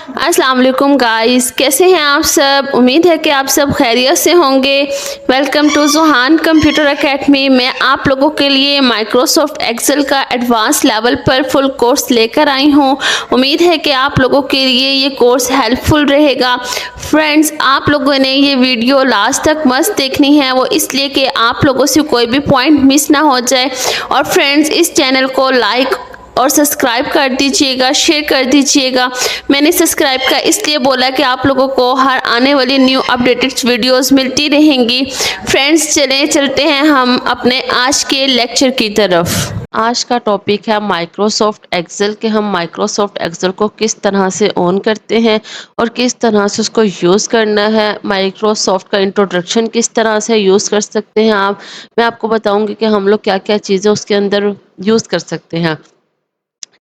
अस्सलाम वालेकुम गाइस, कैसे हैं आप सब। उम्मीद है कि आप सब खैरियत से होंगे। Welcome to Zuhan computer academy. मैं आप लोगों के लिए माइक्रोसॉफ्ट एक्सेल का एडवांस लेवल पर फुल कोर्स लेकर आई हूं। उम्मीद है कि आप लोगों के लिए ये कोर्स हेल्पफुल रहेगा। फ्रेंड्स, आप लोगों ने ये वीडियो लास्ट तक मस्त देखनी है, वो इसलिए कि आप लोगों से कोई भी पॉइंट मिस ना हो जाए। और फ्रेंड्स, इस चैनल को लाइक और सब्सक्राइब कर दीजिएगा, शेयर कर दीजिएगा। मैंने सब्सक्राइब का इसलिए बोला कि आप लोगों को हर आने वाली न्यू अपडेटेड वीडियोस मिलती रहेंगी। फ्रेंड्स, चलते हैं हम अपने आज के लेक्चर की तरफ। आज का टॉपिक है माइक्रोसॉफ्ट एक्सेल के हम माइक्रोसॉफ्ट एक्सेल को किस तरह से ऑन करते हैं और किस तरह से उसको यूज़ करना है। माइक्रोसॉफ्ट का इंट्रोडक्शन किस तरह से यूज़ कर सकते हैं आप। मैं आपको बताऊंगी कि हम लोग क्या क्या चीज़ें उसके अंदर यूज़ कर सकते हैं।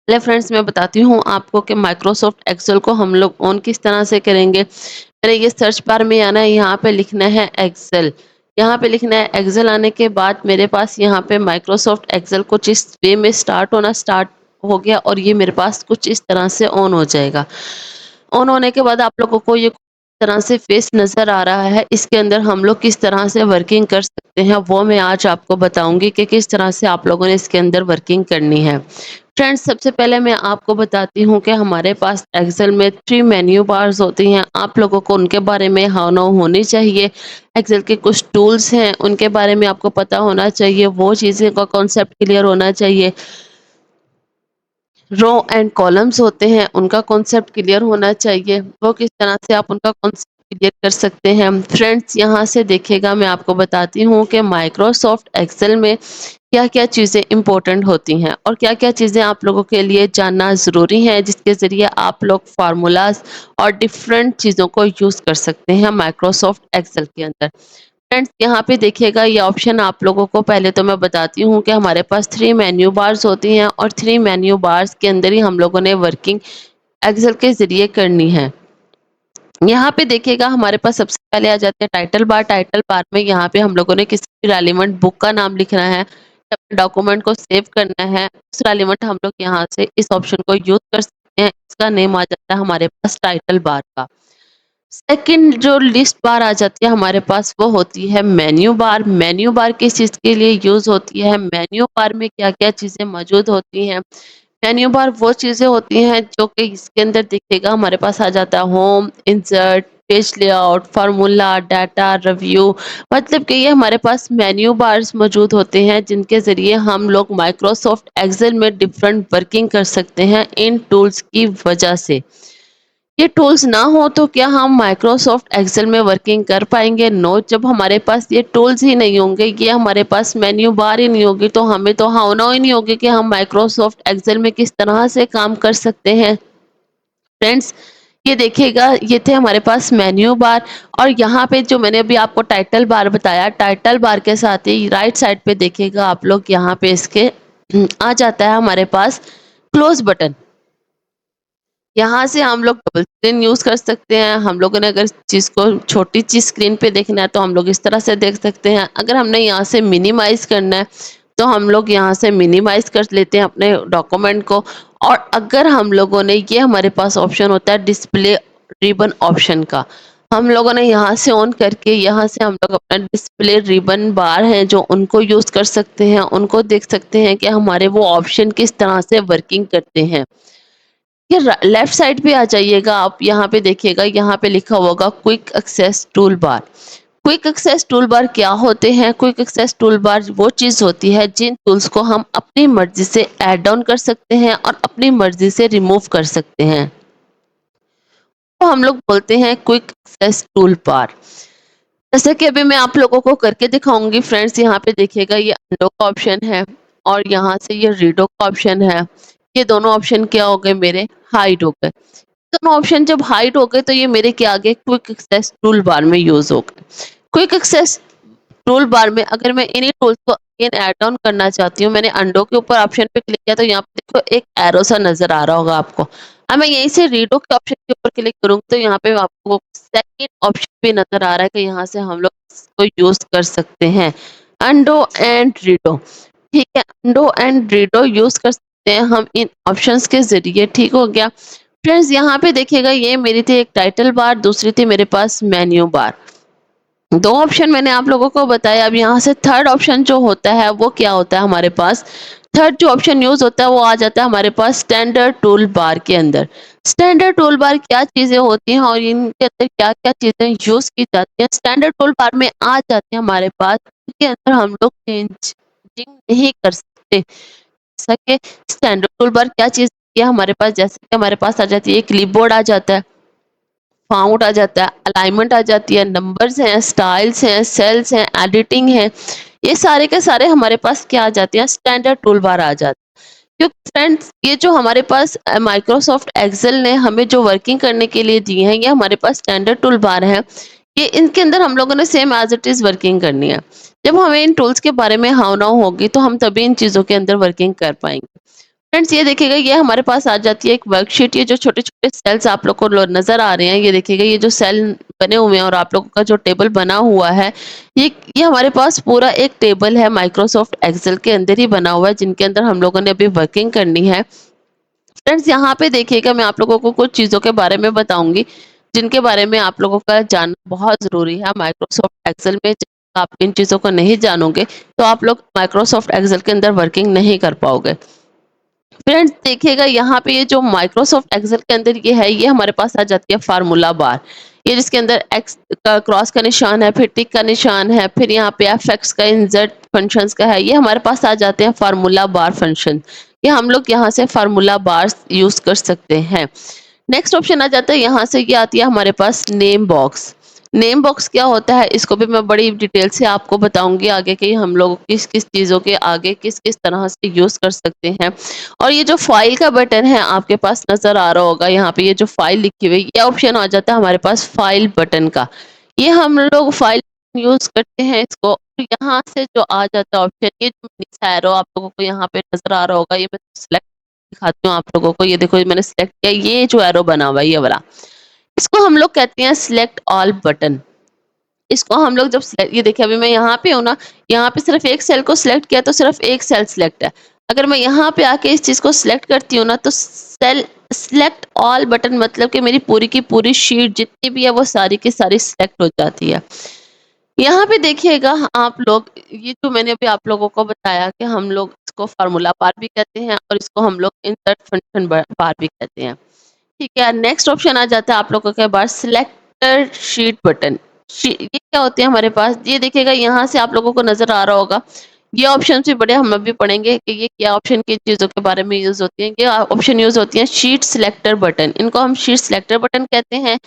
चलिए फ्रेंड्स, मैं बताती हूँ आपको कि माइक्रोसॉफ्ट एक्सेल को हम लोग ऑन किस तरह से करेंगे। मेरे ये सर्च बार में आना है, यहाँ पे लिखना है एक्सेल। यहाँ पे लिखना है एक्सेल। आने के बाद मेरे पास यहाँ पे माइक्रोसॉफ्ट एक्सेल कुछ इस वे में स्टार्ट हो गया और ये मेरे पास कुछ इस तरह से ऑन हो जाएगा। ऑन होने के बाद आप लोगों को ये तरह से फेस नज़र आ रहा है। इसके अंदर हम लोग किस तरह से वर्किंग कर सकते हैं वो मैं आज आपको बताऊंगी कि किस तरह से आप लोगों ने इसके अंदर वर्किंग करनी है। फ्रेंड्स, सबसे पहले मैं आपको बताती हूँ कि हमारे पास एक्सेल में 3 मेन्यू बार्स होती हैं। आप लोगों को उनके बारे में नो होनी चाहिए। एक्सेल के कुछ टूल्स हैं, उनके बारे में आपको पता होना चाहिए। वो चीज़ें का कॉन्सेप्ट क्लियर होना चाहिए। रो एंड कॉलम्स होते हैं, उनका कॉन्सेप्ट क्लियर होना चाहिए। वो किस तरह से आप उनका कॉन्सेप्ट क्लियर कर सकते हैं। फ्रेंड्स, यहाँ से देखिएगा, मैं आपको बताती हूँ कि माइक्रोसॉफ्ट एक्सेल में क्या क्या चीज़ें इंपॉर्टेंट होती हैं और क्या क्या चीज़ें आप लोगों के लिए जानना ज़रूरी है, जिसके ज़रिए आप लोग फार्मूलाज और डिफरेंट चीज़ों को यूज़ कर सकते हैं माइक्रोसॉफ्ट एक्सेल के अंदर। फ्रेंड्स, यहाँ पे देखिएगा, ये ऑप्शन आप लोगों को पहले तो मैं बताती हूँ कि हमारे पास 3 मेन्यू बार्स होती हैं और 3 मेन्यू बार्स के अंदर ही हम लोगों ने वर्किंग एक्सेल के ज़रिए करनी है। यहाँ पे देखिएगा, हमारे पास सबसे पहले आ जाते हैं टाइटल बार। टाइटल बार में यहाँ पे हम लोगों ने किसी भी रेलिवेंट बुक का नाम लिखना है, अपने डॉक्यूमेंट को सेव करना है। उस रेलिवेंट हम लोग यहाँ से इस ऑप्शन को यूज़ कर सकते हैं। इसका नेम आ जाता है हमारे पास टाइटल बार का। सेकंड जो लिस्ट बार आ जाती है हमारे पास, वो होती है मेन्यू बार। मेन्यू बार किस चीज़ के लिए यूज़ होती है, मेन्यू बार में क्या-क्या चीज़ें मौजूद होती हैं। मेन्यू बार वो चीज़ें होती हैं जो कि इसके अंदर दिखेगा, हमारे पास आ जाता है home, insert, page layout, formula, data, review. मतलब कि ये हमारे पास मेन्यू बार्स मौजूद होते हैं जिनके ज़रिए हम लोग माइक्रोसॉफ्ट एक्सेल में डिफरेंट वर्किंग कर सकते हैं इन टूल्स की वजह से। ये टूल्स ना हो तो क्या हम माइक्रोसॉफ्ट एक्सेल में वर्किंग कर पाएंगे? नो। जब हमारे पास ये टूल्स ही नहीं होंगे, ये हमारे पास मेन्यू बार ही नहीं होगी, तो हमें तो होना ही नहीं होगी कि हम माइक्रोसॉफ्ट एक्सेल में किस तरह से काम कर सकते हैं। फ्रेंड्स, ये देखिएगा, ये थे हमारे पास मेन्यू बार। और यहाँ पे जो मैंने अभी आपको टाइटल बार बताया, टाइटल बार के साथ ही राइट साइड पे देखिएगा आप लोग, यहाँ पे इसके आ जाता है हमारे पास क्लोज बटन। यहाँ से हम लोग डबल स्क्रीन यूज़ कर सकते हैं। हम लोगों ने अगर चीज़ को छोटी चीज़ स्क्रीन पे देखना है तो हम लोग इस तरह से देख सकते हैं। अगर हमने यहाँ से मिनिमाइज़ करना है तो हम लोग यहाँ से मिनिमाइज़ कर लेते हैं अपने डॉक्यूमेंट को। और अगर हम लोगों ने, ये हमारे पास ऑप्शन होता है डिस्प्ले रिबन ऑप्शन का, हम लोगों ने यहाँ से ऑन करके यहाँ से हम लोग अपना डिस्प्ले रिबन बार हैं जो उनको यूज़ कर सकते हैं, उनको देख सकते हैं कि हमारे वो ऑप्शन किस तरह से वर्किंग करते हैं। ये लेफ्ट साइड पे आ जाइएगा आप, यहाँ पे देखिएगा, यहाँ पे लिखा होगा quick access tool bar. Quick access tool bar क्या होते हैं? क्विक एक्सेस टूल बार वो चीज़ होती है जिन टूल्स को हम अपनी मर्जी से ऐड ऑन कर सकते हैं और अपनी मर्जी से रिमूव कर सकते हैं, तो हम लोग बोलते हैं क्विक एक्सेस टूल बार। जैसे कि अभी मैं आप लोगों को करके दिखाऊंगी। फ्रेंड्स, यहाँ पे देखिएगा, ये अंडो का ऑप्शन है और यहाँ से ये रीडो का ऑप्शन है। ये दोनों ऑप्शन क्या हो गए मेरे? हाइड हो गए। दोनों ऑप्शन जब हाइड हो गए तो ये मेरे क्या आ गए? क्विक एक्सेस टूल बार में यूज हो गए। क्विक एक्सेस टूल बार में अगर मैं इन्हीं टूल्स को अगेन ऐड ऑन करना चाहती हूँ, मैंने अंडो के ऊपर ऑप्शन पे क्लिक किया तो यहाँ पे देखो एक एरो सा नजर आ रहा होगा आपको। अब मैं यहीं से रीडो के ऑप्शन के ऊपर क्लिक करूंगी तो यहाँ पे आपको सेकंड ऑप्शन भी नजर आ रहा है कि यहाँ से हम लोग इसको यूज कर सकते हैं, अंडो एंड रीडो। ठीक है, अंडो एंड रीडो यूज कर सकते हैं हम इन ऑप्शंस के जरिए। ठीक हो गया। फ्रेंड्स यहाँ पे देखिएगा ये मेरी थी एक टाइटल बार, दूसरी थी मेरे पास मेन्यू बार। 2 ऑप्शन मैंने आप लोगों को बताया। अब यहाँ से थर्ड ऑप्शन जो होता है वो क्या होता है हमारे पास? थर्ड जो ऑप्शन यूज़ होता है वो आ जाता है हमारे पास स्टैंडर्ड टूल बार के अंदर। स्टैंडर्ड टूल बार क्या चीज़ें होती हैं और इनके अंदर क्या-क्या चीज़ें यूज़ की जाती हैं? स्टैंडर्ड टूल बार में आ जाती है हमारे पास, इसके अंदर हम लोग चेंजिंग नहीं कर सकते। जैसा कि स्टैंडर्ड टूल बार क्या चीज़ है हमारे पास, जैसे कि हमारे पास आ जाती है क्लिपबोर्ड आ जाता है, फाउंड आ जाता है, अलाइनमेंट आ जाती है, नंबर्स हैं, स्टाइल्स हैं, सेल्स हैं, एडिटिंग है। ये सारे के सारे हमारे पास क्या आ जाते हैं? स्टैंडर्ड टूल बार आ जाते हैं। क्योंकि फ्रेंड्स ये जो हमारे पास माइक्रोसॉफ्ट एक्सेल ने हमें जो वर्किंग करने के लिए दिए हैं, ये हमारे पास स्टैंडर्ड टूल बार हैं। ये इनके अंदर हम लोगों ने same as it is working करनी है। जब हमें इन टूल्स के बारे में हाव-नाव होगी तो हम तभी इन चीज़ों के अंदर वर्किंग कर पाएँगे। फ्रेंड्स ये देखिएगा ये हमारे पास आ जाती है एक वर्कशीट। ये जो छोटे-छोटे सेल्स आप लोग को नज़र आ रहे हैं, ये देखिएगा ये जो सेल बने हुए हैं और आप लोगों का जो टेबल बना हुआ है, ये हमारे पास पूरा एक टेबल है माइक्रोसॉफ्ट एक्सेल के अंदर ही बना हुआ है, जिनके अंदर हम लोगों ने अभी वर्किंग करनी है। फ्रेंड्स यहाँ पे देखिएगा मैं आप लोगों को कुछ चीज़ों के बारे में बताऊँगी, जिनके बारे में आप लोगों का जानना बहुत ज़रूरी है माइक्रोसॉफ्ट एक्सेल में। जब आप इन चीज़ों को नहीं जानोगे, तो आप लोग माइक्रोसॉफ्ट एक्सेल के अंदर वर्किंग नहीं कर पाओगे। फ्रेंड्स देखिएगा यहाँ पे ये जो माइक्रोसॉफ्ट एक्सेल के अंदर ये है, ये हमारे पास आ जाती है फार्मूला बार। ये जिसके अंदर एक्स का क्रॉस का निशान है, फिर टिक का निशान है, फिर यहाँ पे एफ का इंसर्ट फंक्शंस का है, ये हमारे पास आ जाते हैं फार्मूला बार फंक्शन। ये हम लोग यहाँ से फार्मूला बार्स यूज कर सकते हैं। नेक्स्ट ऑप्शन आ जाता है यहाँ से, ये आती है हमारे पास नेम बॉक्स। नेम बॉक्स क्या होता है इसको भी मैं बड़ी डिटेल से आपको बताऊंगी आगे कि हम लोग किस किस चीज़ों के आगे किस किस तरह से यूज़ कर सकते हैं। और ये जो फाइल का बटन है आपके पास नज़र आ रहा होगा, यहाँ पे ये जो फाइल लिखी हुई है, ये ऑप्शन आ जाता है हमारे पास फाइल बटन का। ये हम लोग फाइल यूज़ करते हैं इसको। यहाँ से जो आ जाता है ऑप्शन, ये जो एरो आप लोगों को यहाँ पे नज़र आ रहा होगा, ये मैं सिलेक्ट दिखाती हूँ आप लोगों को। ये देखो ये मैंने सिलेक्ट किया, ये जो एरो बना हुआ है ये वाला, इसको हम लोग कहते हैं सिलेक्ट ऑल बटन। इसको हम लोग जब ये देखिए अभी मैं यहाँ पे हूँ ना, यहाँ पे सिर्फ एक सेल को सिलेक्ट किया तो सिर्फ एक सेल सिलेक्ट है। अगर मैं यहाँ पे आके इस चीज़ को सिलेक्ट करती हूँ ना, तो सेल सिलेक्ट ऑल बटन मतलब कि मेरी पूरी की पूरी शीट जितनी भी है वो सारी की सारी सिलेक्ट हो जाती है। यहाँ पे देखिएगा आप लोग, ये जो मैंने अभी आप लोगों को बताया कि हम लोग इसको फार्मूला बार भी कहते हैं और इसको हम लोग इंसर्ट फंक्शन बार भी कहते हैं। ठीक है, नेक्स्ट ऑप्शन आ जाता है आप लोगों के पास सिलेक्टर शीट बटन। ये क्या होती है हमारे पास? ये देखिएगा यहाँ से आप लोगों को नजर आ रहा होगा, ये ऑप्शन भी बड़े हम अभी पढ़ेंगे कि ये क्या ऑप्शन किन चीज़ों के बारे में यूज़ होती हैं। ये ऑप्शन यूज़ होती हैं शीट सिलेक्टर बटन, इनको हम शीट सिलेक्टर बटन कहते हैं।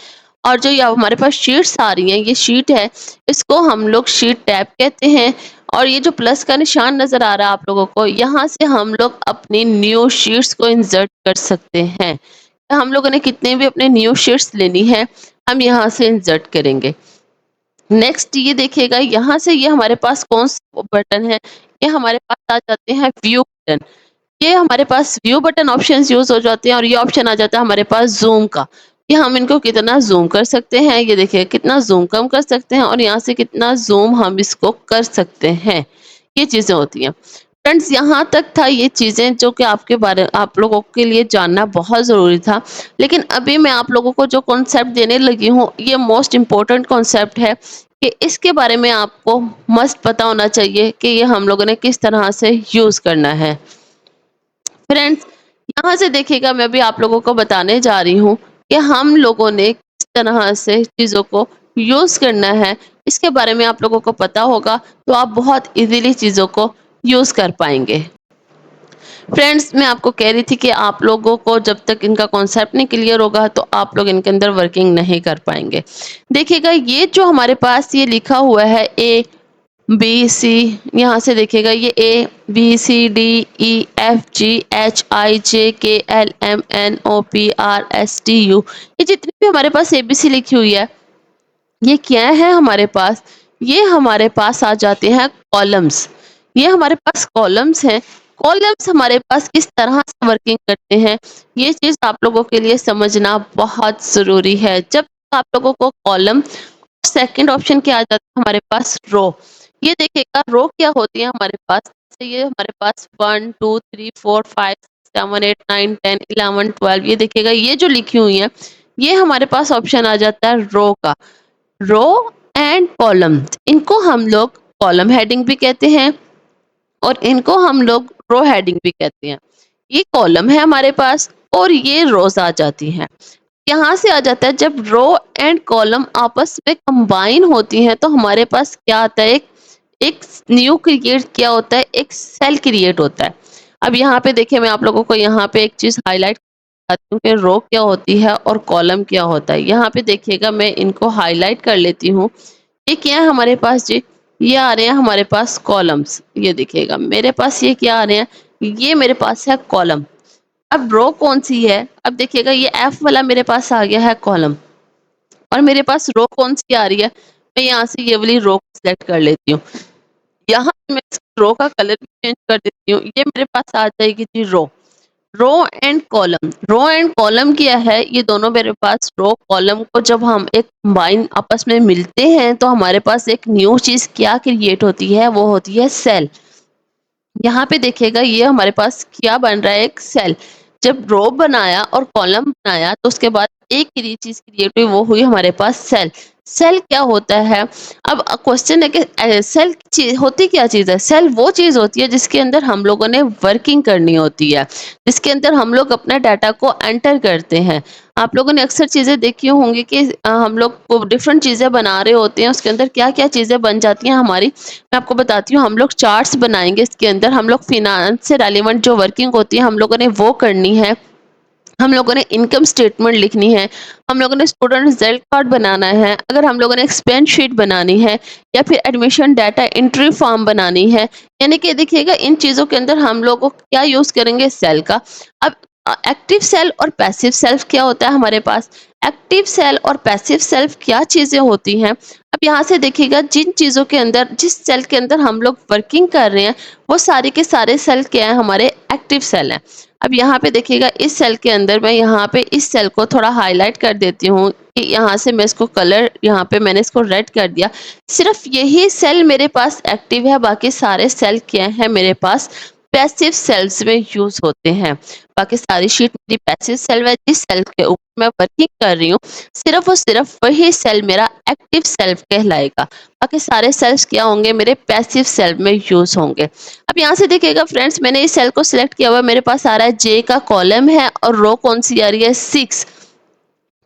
और जो ये हमारे पास शीट्स आ रही हैं, ये शीट है, इसको हम लोग शीट टैब कहते हैं। और ये जो प्लस का निशान नज़र आ रहा है आप लोगों को, यहाँ से हम लोग अपनी न्यू शीट्स को इंसर्ट कर सकते हैं। हम लोगों ने कितने भी अपने न्यू शीट्स लेनी है, हम यहाँ से इंसर्ट करेंगे। नेक्स्ट ये देखिएगा यहाँ से ये हमारे पास कौन सा बटन है, ये हमारे पास आ जाते हैं व्यू बटन। ये हमारे पास व्यू बटन ऑप्शंस यूज हो जाते हैं और ये ऑप्शन आ जाता है हमारे पास जूम का, कि हम इनको कितना जूम कर सकते हैं। ये देखिए कितना जूम कम कर सकते हैं और यहाँ से कितना जूम हम इसको कर सकते हैं, ये चीज़ें होती हैं। फ्रेंड्स यहाँ तक था ये चीज़ें जो कि आपके बारे आप लोगों के लिए जानना बहुत ज़रूरी था। लेकिन अभी मैं आप लोगों को जो कॉन्सेप्ट देने लगी हूँ, ये मोस्ट इम्पोर्टेंट कॉन्सेप्ट है कि इसके बारे में आपको मस्ट पता होना चाहिए कि ये हम लोगों ने किस तरह से यूज़ करना है। फ्रेंड्स यहाँ से देखिएगा मैं भी आप लोगों को बताने जा रही हूँ कि हम लोगों ने किस तरह से चीज़ों को यूज़ करना है। इसके बारे में आप लोगों को पता होगा तो आप बहुत इजीली चीज़ों को यूज़ कर पाएंगे। फ्रेंड्स मैं आपको कह रही थी कि आप लोगों को जब तक इनका कॉन्सेप्ट नहीं क्लियर होगा तो आप लोग इनके अंदर वर्किंग नहीं कर पाएंगे। देखिएगा ये जो हमारे पास ये लिखा हुआ है ए बी सी, यहाँ से देखिएगा ये A B C D E F G H I J K L M N O P R S T U, ये जितनी भी हमारे पास एबीसी लिखी हुई है, ये क्या है हमारे पास? ये हमारे पास आ जाते हैं कॉलम्स। ये हमारे पास कॉलम्स हैं। कॉलम्स हमारे पास किस तरह से वर्किंग करते हैं, ये चीज़ आप लोगों के लिए समझना बहुत ज़रूरी है। जब आप लोगों को कॉलम, सेकंड ऑप्शन क्या आ जाता है हमारे पास? रो। ये देखिएगा रो क्या होती है हमारे पास? जैसे ये हमारे पास 1 2 3 4 5 7, 8, 9, 10, 11, 12, ये देखिएगा ये जो लिखी हुई है, ये हमारे पास ऑप्शन आ जाता है रो का। रो एंड कॉलम, इनको हम लोग कॉलम हेडिंग भी कहते हैं और इनको हम लोग रो हेडिंग भी कहते हैं। ये कॉलम है हमारे पास और ये रोज आ जाती हैं। यहाँ से आ जाता है जब रो एंड कॉलम आपस में कंबाइन होती हैं तो हमारे पास क्या आता है, एक न्यू क्रिएट क्या होता है, एक सेल क्रिएट होता है। अब यहाँ पे देखिए मैं आप लोगों को यहाँ पे एक चीज हाईलाइट करती हूँ कि रो क्या होती है और कॉलम क्या होता है। यहाँ पे देखिएगा मैं इनको हाईलाइट कर लेती हूँ। ये क्या है हमारे पास जी, ये आ रहे हैं हमारे पास कॉलम्स। ये देखिएगा मेरे पास ये क्या आ रहे हैं, ये मेरे पास है कॉलम। अब रो कौन सी है, अब देखिएगा ये एफ वाला मेरे पास आ गया है कॉलम और मेरे पास रो कौन सी आ रही है, मैं यहाँ से ये वाली रो सेलेक्ट कर लेती हूँ। यहाँ पे मैं रो का कलर भी चेंज कर देती हूँ, ये मेरे पास आ जाएगी जी row. Row and column, row and column क्या है, ये दोनों मेरे पास रो कॉलम को जब हम एक कंबाइन आपस में मिलते हैं तो हमारे पास एक न्यू चीज क्या क्रिएट होती है, वो होती है सेल। यहाँ पे देखिएगा ये हमारे पास क्या बन रहा है, एक सेल। जब रो बनाया और कॉलम बनाया तो उसके बाद एक चीज क्रिएट हुई, वो हुई हमारे पास सेल। सेल क्या होता है, अब क्वेश्चन है कि सेल होती क्या चीज है। सेल वो चीज होती है जिसके अंदर हम लोगों ने वर्किंग करनी होती है, जिसके अंदर हम लोग अपने डाटा को एंटर करते हैं। आप लोगों ने अक्सर चीजें देखी होंगी कि हम लोग डिफरेंट चीजें बना रहे होते हैं, उसके अंदर क्या क्या चीजें बन जाती हैं हमारी। मैं आपको बताती हूँ, हम लोग चार्ट्स बनाएंगे, इसके अंदर हम लोग फिनांस से रेलिवेंट जो वर्किंग होती है हम लोगों ने वो करनी है। हम लोगों ने इनकम स्टेटमेंट लिखनी है, हम लोगों ने स्टूडेंट रिजल्ट कार्ड बनाना है, अगर हम लोगों ने एक्सपेंस शीट बनानी है या फिर एडमिशन डाटा एंट्री फॉर्म बनानी है, यानी कि देखिएगा इन चीजों के अंदर हम लोग को क्या यूज करेंगे, सेल का। अब एक्टिव सेल और पैसिव सेल्फ क्या होता है हमारे पास। एक्टिव सेल और पैसिव सेल्फ क्या चीजें होती हैं, अब यहाँ से देखिएगा जिन चीजों के अंदर, जिस सेल के अंदर हम लोग वर्किंग कर रहे हैं वो सारे के सारे सेल क्या है, हमारे एक्टिव सेल हैं। अब यहाँ पे देखिएगा इस सेल के अंदर मैं यहाँ पे इस सेल को थोड़ा हाईलाइट कर देती हूँ कि यहाँ से मैं इसको कलर, यहाँ पे मैंने इसको रेड कर दिया। सिर्फ यही सेल मेरे पास एक्टिव है, बाकी सारे सेल क्या है मेरे पास पैसिव सेल्स में यूज होते हैं। बाकी सारी शीट मेरी पैसिव सेल है, जिस सेल के ऊपर मैं वर्किंग कर रही हूँ सिर्फ और सिर्फ वही सेल मेरा एक्टिव सेल कहलाएगा। बाकी सारे सेल्स क्या होंगे, मेरे पैसिव सेल में यूज होंगे। अब यहाँ से देखिएगा फ्रेंड्स, मैंने इस सेल को सिलेक्ट किया हुआ, मेरे पास आ रहा है जे का कॉलम है और रो कौन सी आ रही है, 6।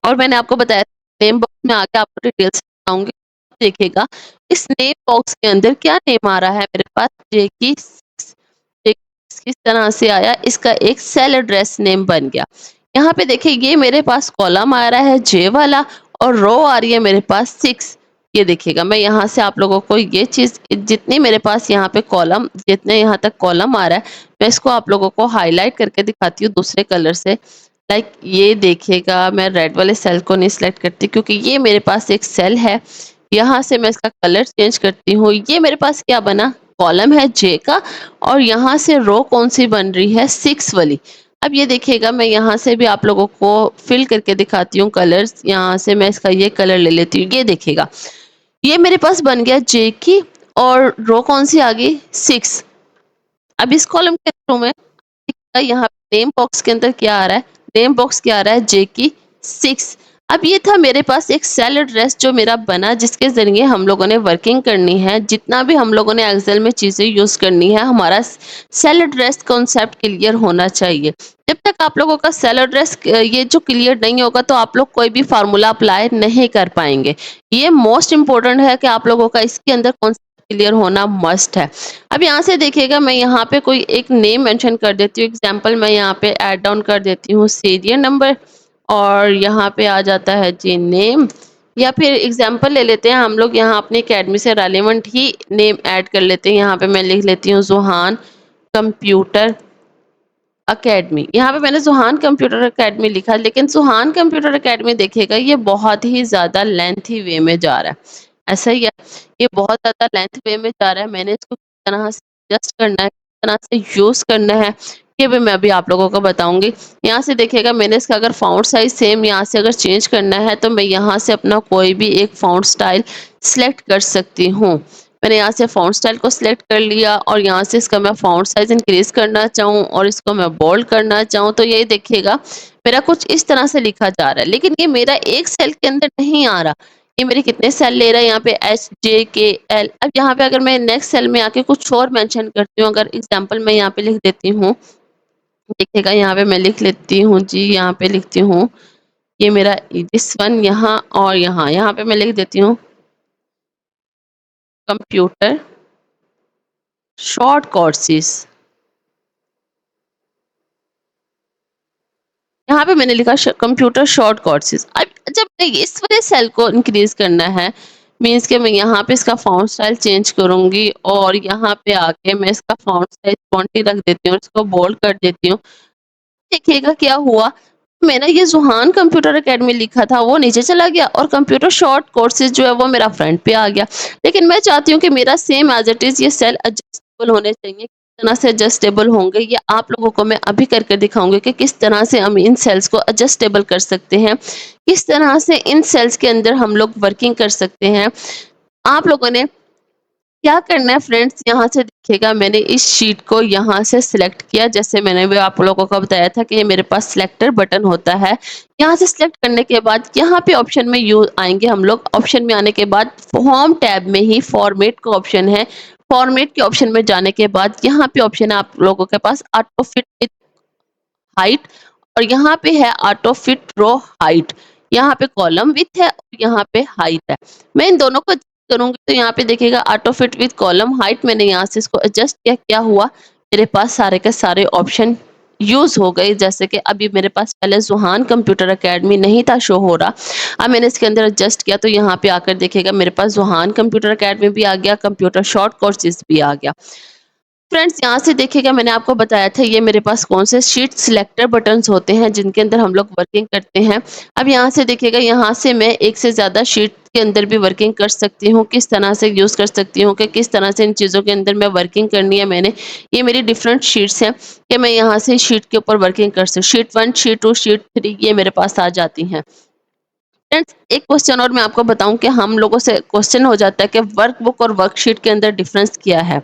और मैंने आपको बताया नेम बॉक्स में आके आपको डिटेल्स बताऊंगी। देखिएगा इस नेम बॉक्स के अंदर क्या नेम आ रहा है मेरे पास, जे की 6। किस तरह से आया, इसका एक सेल एड्रेस नेम बन गया। यहाँ पे देखिए ये मेरे पास कॉलम आ रहा है जे वाला और रो आ रही है मेरे पास 6। ये देखिएगा मैं यहाँ से आप लोगों को ये चीज, जितनी मेरे पास यहाँ पे कॉलम, जितने यहाँ तक कॉलम आ रहा है मैं इसको आप लोगों को हाईलाइट करके दिखाती हूँ दूसरे कलर से। लाइक ये देखिएगा मैं रेड वाले सेल को नहीं सिलेक्ट करती क्योंकि ये मेरे पास एक सेल है। यहाँ से मैं इसका कलर चेंज करती हूँ, ये मेरे पास क्या बना, कॉलम है जे का और यहाँ से रो कौन सी बन रही है, 6 वाली। अब ये देखिएगा मैं यहाँ से भी आप लोगों को फिल करके दिखाती हूँ कलर्स। यहाँ से मैं इसका ये कलर ले लेती हूँ, ये देखिएगा ये मेरे पास बन गया जे की और रो कौन सी आ गई, 6। अब इस कॉलम के थ्रू में यहाँ नेम बॉक्स के अंदर क्या आ रहा है, नेम बॉक्स क्या आ रहा है, जे की 6। अब ये था मेरे पास एक सेल एड्रेस जो मेरा बना, जिसके जरिए हम लोगों ने वर्किंग करनी है, जितना भी हम लोगों ने एक्सेल में चीजें यूज करनी है, हमारा सेल एड्रेस कॉन्सेप्ट क्लियर होना चाहिए। जब तक आप लोगों का सेल एड्रेस ये जो क्लियर नहीं होगा तो आप लोग कोई भी फार्मूला अप्लाई नहीं कर पाएंगे। ये मोस्ट इंपॉर्टेंट है कि आप लोगों का इसके अंदर कॉन्सेप्ट क्लियर होना मस्ट है। अब यहाँ से देखिएगा मैं यहाँ पे कोई एक नेम मेंशन कर देती हूँ। एग्जांपल मैं यहाँ पे ऐड डाउन कर देती हूँ सीरियल नंबर और यहाँ पे आ जाता है जी नेम, या फिर एग्जांपल ले लेते हैं हम लोग, यहाँ अपनी अकेडमी से रेलिवेंट ही नेम ऐड कर लेते हैं। यहाँ पे मैं लिख लेती हूँ जुहान कंप्यूटर अकेडमी। यहाँ पे मैंने सुहान कंप्यूटर अकेडमी लिखा, लेकिन सुहान कंप्यूटर अकेडमी देखिएगा ये बहुत ही ज्यादा लेंथी वे में जा रहा है। ऐसा ही है, ये बहुत ज्यादा लेंथ वे में जा रहा है। मैंने इसको किस तरह से एडजस्ट करना है, किस तरह से यूज करना है, ये भी मैं अभी आप लोगों को बताऊंगी। यहाँ से देखिएगा मैंने इसका अगर फाउंट साइज सेम यहाँ से अगर चेंज करना है तो मैं यहाँ से अपना कोई भी एक फाउंट स्टाइल सिलेक्ट कर सकती हूँ। मैंने यहाँ से फ़ॉन्ट स्टाइल को सिलेक्ट कर लिया और यहाँ से इसका मैं फ़ॉन्ट साइज़ इंक्रीज़ करना चाहूँ और इसको मैं बोल्ड करना चाहूँ तो ये देखिएगा मेरा कुछ इस तरह से लिखा जा रहा है। लेकिन ये मेरा एक सेल के अंदर नहीं आ रहा। ये मेरे कितने सेल ले रहा है यहाँ पे एच, जे, के, एल। अब यहाँ पे अगर मैं नेक्स्ट सेल में आके कुछ और मेंशन करती हूँ, अगर एग्ज़ाम्पल मैं यहाँ पे लिख देती हूँ, देखिएगा यहाँ पे मैं लिख लेती हूँ जी, यहाँ पे लिखती हूँ, ये मेरा दिस वन यहाँ और यहाँ पे मैं लिख देती हूँ कंप्यूटर शॉर्ट कोर्सेज़। यहाँ पे मैंने लिखा कंप्यूटर शॉर्ट कोर्सेज। अब जब मैं इस वाले सेल को इंक्रीज करना है, मीन्स कि मैं यहाँ पे इसका फॉन्ट स्टाइल चेंज करूंगी और यहाँ पे आके मैं इसका फॉन्ट साइज 20 रख देती हूँ, इसको बोल्ड कर देती हूँ। देखिएगा क्या हुआ, मैंने ये ज़ुहान कंप्यूटर एकेडमी लिखा था वो नीचे चला गया और कंप्यूटर शॉर्ट कोर्सेज जो है वो मेरा फ्रंट पे आ गया। लेकिन मैं चाहती हूँ कि मेरा सेम एज इट इज़ ये सेल एडजस्टेबल होने चाहिए। किस तरह से एडजस्टेबल होंगे ये आप लोगों को मैं अभी करके दिखाऊंगी कि किस तरह से हम इन सेल्स को एडजस्टेबल कर सकते हैं, किस तरह से इन सेल्स के अंदर हम लोग वर्किंग कर सकते हैं। आप लोगों ने क्या करना है फ्रेंड्स, यहाँ से देखिएगा मैंने इस शीट को यहाँ से सिलेक्ट किया, जैसे मैंने भी आप लोगों को बताया था कि ये मेरे पास सिलेक्टर बटन होता है। यहाँ से सिलेक्ट करने के बाद यहाँ पे ऑप्शन में यूज आएंगे हम लोग। ऑप्शन में आने के बाद होम टैब में ही फॉर्मेट का ऑप्शन है। फॉर्मेट के ऑप्शन में जाने के बाद यहाँ पे ऑप्शन है आप लोगों के पास ऑटो फिट विथ हाइट और यहाँ पे है ऑटो फिट रो हाइट। यहाँ पे कॉलम विथ है और यहाँ पे हाइट है। मैं इन दोनों को करूंगी तो यहाँ पे देखिएगा auto fit with column height, मैंने यहाँ से इसको एडजस्ट किया, क्या हुआ मेरे पास सारे के सारे ऑप्शन यूज हो गए। जैसे कि अभी मेरे पास पहले ज़ुहान कंप्यूटर एकेडमी नहीं था शो हो रहा, अब मैंने इसके अंदर एडजस्ट किया तो यहाँ पे आकर देखिएगा मेरे पास ज़ुहान कंप्यूटर एकेडमी भी आ गया, कंप्यूटर शॉर्ट कोर्सेज भी आ गया। फ्रेंड्स यहाँ से देखिएगा मैंने आपको बताया था ये मेरे पास कौन से शीट सिलेक्टर बटन्स होते हैं जिनके अंदर हम लोग वर्किंग करते हैं। अब यहाँ से देखिएगा यहाँ से मैं एक से ज़्यादा शीट के अंदर भी वर्किंग कर सकती हूँ, किस तरह से यूज़ कर सकती हूँ कि किस तरह से इन चीज़ों के अंदर मैं वर्किंग करनी है। मैंने ये मेरी डिफरेंट शीट्स हैं कि मैं यहाँ से शीट के ऊपर वर्किंग कर सकती हूँ। शीट 1, शीट 2, शीट 3 ये मेरे पास आ जाती हैं। फ्रेंड्स एक क्वेश्चन और मैं आपको बताऊं कि हम लोगों से क्वेश्चन हो जाता है कि वर्कबुक और वर्कशीट के अंदर डिफरेंस क्या है।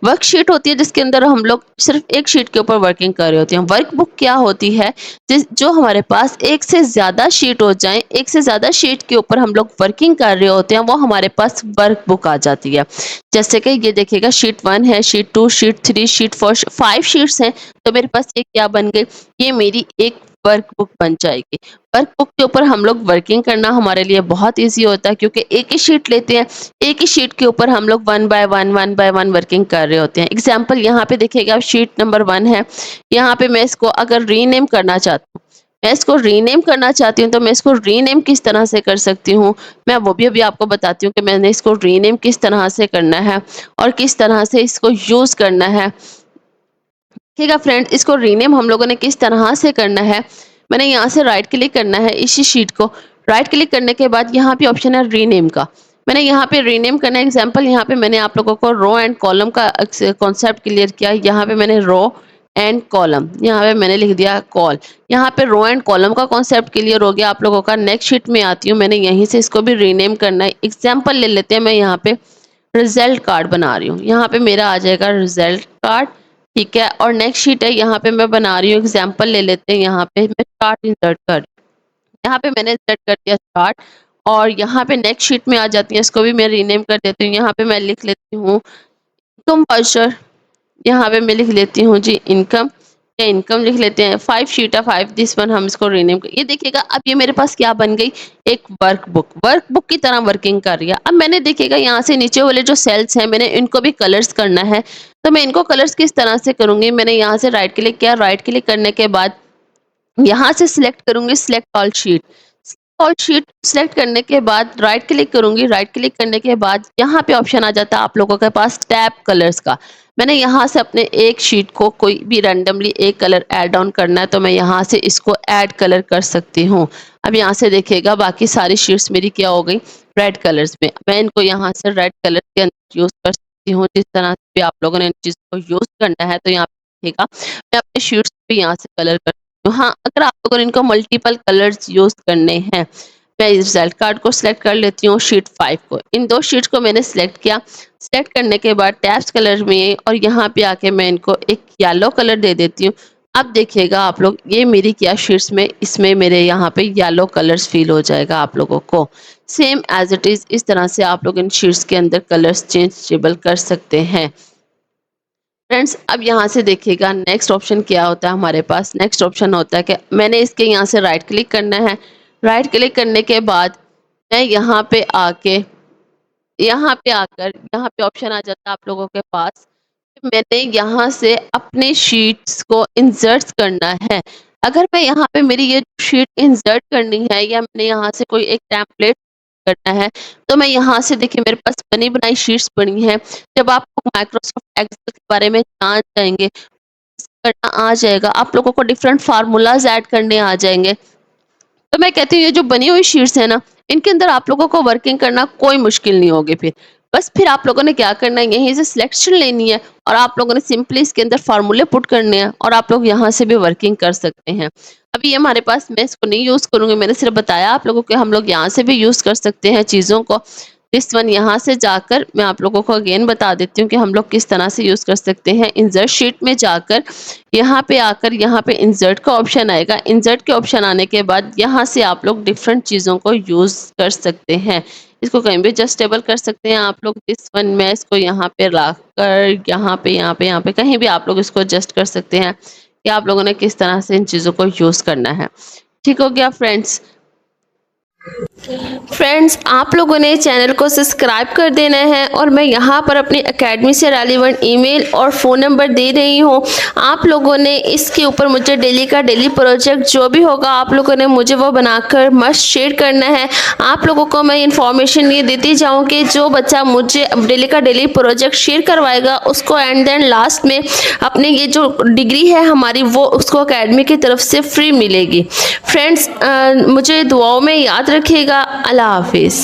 वर्कशीट होती है जिसके अंदर हम लोग सिर्फ एक शीट के ऊपर वर्किंग कर रहे होते हैं। वर्कबुक क्या होती है, जो हमारे पास एक से ज्यादा शीट हो जाए, एक से ज्यादा शीट के ऊपर हम लोग वर्किंग कर रहे होते हैं, वो हमारे पास वर्कबुक आ जाती है। जैसे कि ये देखिएगा शीट 1 है, शीट 2, शीट 3, शीट 4, 5 शीट्स हैं। तो मेरे पास ये क्या बन गई, ये मेरी एक वर्कबुक बन जाएगी। वर्कबुक के ऊपर हम लोग वर्किंग करना हमारे लिए बहुत ईजी होता है क्योंकि एक ही शीट लेते हैं, एक ही शीट के ऊपर हम लोग वन बाय वन वर्किंग कर रहे होते हैं। एग्जाम्पल यहाँ पे देखिएगा शीट नंबर 1 है, यहाँ पे मैं इसको अगर रीनेम करना चाहती हूँ, मैं इसको रीनेम करना चाहती हूँ तो मैं इसको रीनेम किस तरह से कर सकती हूँ, मैं वो भी अभी आपको बताती हूँ कि मैंने इसको रीनेम किस तरह से करना है और किस तरह से इसको यूज करना है। ठीक है फ्रेंड, इसको रीनेम हम लोगों ने किस तरह से करना है, मैंने यहाँ से राइट क्लिक करना है इसी शीट को। राइट क्लिक करने के बाद यहाँ पे ऑप्शन है रीनेम का, मैंने यहाँ पे रीनेम करना है। एग्जांपल यहाँ पे मैंने आप लोगों को रो एंड कॉलम का कॉन्सेप्ट क्लियर किया। यहाँ पे मैंने रो एंड कॉलम, यहाँ पे मैंने लिख दिया कॉल। यहाँ पे रो एंड कॉलम का कॉन्सेप्ट क्लियर हो गया आप लोगों का। नेक्स्ट शीट में आती हूँ, मैंने यहीं से इसको भी रीनेम करना है। एग्जाम्पल ले लेते हैं, मैं यहाँ पे रिजल्ट कार्ड बना रही हूँ, यहाँ पे मेरा आ जाएगा रिजल्ट कार्ड। ठीक है, और नेक्स्ट शीट है, यहाँ पे मैं बना रही हूँ, एग्जाम्पल ले लेते हैं, यहाँ पे मैं चार्ट इंसर्ट कर, यहाँ पे मैंने इंसर्ट कर दिया चार्ट। और यहाँ पे नेक्स्ट शीट में आ जाती है, इसको भी मैं रीनेम कर देती हूँ। यहाँ पे मैं लिख लेती हूँ इनकम वर्चर, यहाँ पे मैं लिख लेती हूँ जी इनकम, या इनकम लिख लेते हैं। 5 शीट है 5, दिस वन हम इसको रीनेम कर, ये देखिएगा अब ये मेरे पास क्या बन गई, एक वर्कबुक, वर्कबुक की तरह वर्किंग कर रही है। अब मैंने देखिएगा यहाँ से नीचे वाले जो सेल्स हैं मैंने इनको भी कलर्स करना है, तो मैं इनको कलर्स किस तरह से करूंगी, मैंने यहाँ से राइट क्लिक किया, राइट क्लिक करने के बाद यहाँ से सिलेक्ट करूंगी select all sheet. All sheet select करने के बाद राइट क्लिक करूंगी, राइट क्लिक करने के बाद यहाँ पे ऑप्शन आ जाता है आप लोगों के पास टैब कलर्स का। मैंने यहाँ से अपने एक शीट को कोई भी रैंडमली एक कलर ऐड ऑन करना है तो मैं यहाँ से इसको ऐड कलर कर सकती हूँ। अब यहाँ से देखिएगा बाकी सारी शीट्स मेरी क्या हो गई, रेड कलर्स में। मैं इनको यहाँ से रेड कलर के अंदर यूज कर सकती हूँ, जिस तरह से आप लोगों ने इन चीज़ों को यूज करना है। तो यहाँ पे देखिएगा मैं अपने शीट्स पे यहाँ से कलर कर, हाँ अगर आप लोगों ने इनको मल्टीपल कलर्स यूज करने हैं, मैं रिजल्ट कार्ड को सिलेक्ट कर लेती हूँ, शीट 5 को। इन 2 शीट्स को मैंने सिलेक्ट किया। सिलेक्ट करने के बाद टैब्स कलर में और यहाँ पे आके मैं इनको एक येलो कलर दे देती हूँ। अब देखिएगा आप लोग, ये मेरी क्या शीट्स में इसमें मेरे यहाँ पे येलो कलर्स फील हो जाएगा आप लोगों को। सेम एज इट इज़ इस तरह से आप लोग इन शीट्स के अंदर कलर्स चेंजेबल कर सकते हैं। फ्रेंड्स, अब यहाँ से देखिएगा नेक्स्ट ऑप्शन क्या होता है हमारे पास। नेक्स्ट ऑप्शन होता है कि मैंने इसके यहाँ से राइट क्लिक करना है। राइट क्लिक करने के बाद मैं यहाँ पे ऑप्शन आ जाता है आप लोगों के पास। मैंने यहाँ से अपने शीट्स को इंसर्ट करना है। अगर मैं यहाँ पे मेरी ये शीट इंसर्ट करनी है या मैंने यहाँ से कोई एक टेम्पलेट करना है, तो मैं यहाँ से देखिए मेरे पास बनी बनाई शीट्स पड़ी हैं। जब आप माइक्रोसॉफ्ट एक्सेल के बारे में जान जाएंगे, करना आ जाएगा, आप लोगों को डिफरेंट फार्मूलाज ऐड करने आ जाएंगे। तो मैं कहती हूँ ये जो बनी हुई शीट्स है ना, इनके अंदर आप लोगों को वर्किंग करना कोई मुश्किल नहीं होगी। फिर आप लोगों ने क्या करना है, यहीं से सिलेक्शन लेनी है और आप लोगों ने सिंपली इसके अंदर फार्मूले पुट करने हैं और आप लोग यहाँ से भी वर्किंग कर सकते हैं। अभी ये हमारे पास, मैं इसको नहीं यूज करूंगी, मैंने सिर्फ बताया आप लोगों को हम लोग यहाँ से भी यूज कर सकते हैं चीजों को। दिस वन यहाँ से जाकर मैं आप लोगों को अगेन बता देती हूँ कि हम लोग किस तरह से यूज कर सकते हैं। इंसर्ट शीट में जाकर यहाँ पे आकर यहाँ पे इंसर्ट का ऑप्शन आएगा। इंसर्ट के ऑप्शन आने के बाद यहाँ से आप लोग डिफरेंट चीज़ों को यूज कर सकते हैं। इसको कहीं भी एडजस्टेबल कर सकते हैं आप लोग। दिस वन मैं इसको यहाँ पे लाकर यहाँ पे कहीं भी आप लोग इसको एडजस्ट कर सकते हैं कि आप लोगों ने किस तरह से इन चीज़ों को यूज करना है। ठीक हो गया फ्रेंड्स। आप लोगों ने चैनल को सब्सक्राइब कर देना है और मैं यहाँ पर अपनी एकेडमी से रेलिवेंट ईमेल और फ़ोन नंबर दे रही हूँ। आप लोगों ने इसके ऊपर मुझे डेली का डेली प्रोजेक्ट जो भी होगा आप लोगों ने मुझे वो बनाकर मस्ट शेयर करना है। आप लोगों को मैं इन्फॉर्मेशन ये देती जाऊँ कि जो बच्चा मुझे डेली का डेली प्रोजेक्ट शेयर करवाएगा उसको एंड देन लास्ट में अपने ये जो डिग्री है हमारी वो उसको एकेडमी की तरफ से फ्री मिलेगी। फ्रेंड्स, मुझे दुआओं में याद रखिएगा। अल्लाह हाफिज़।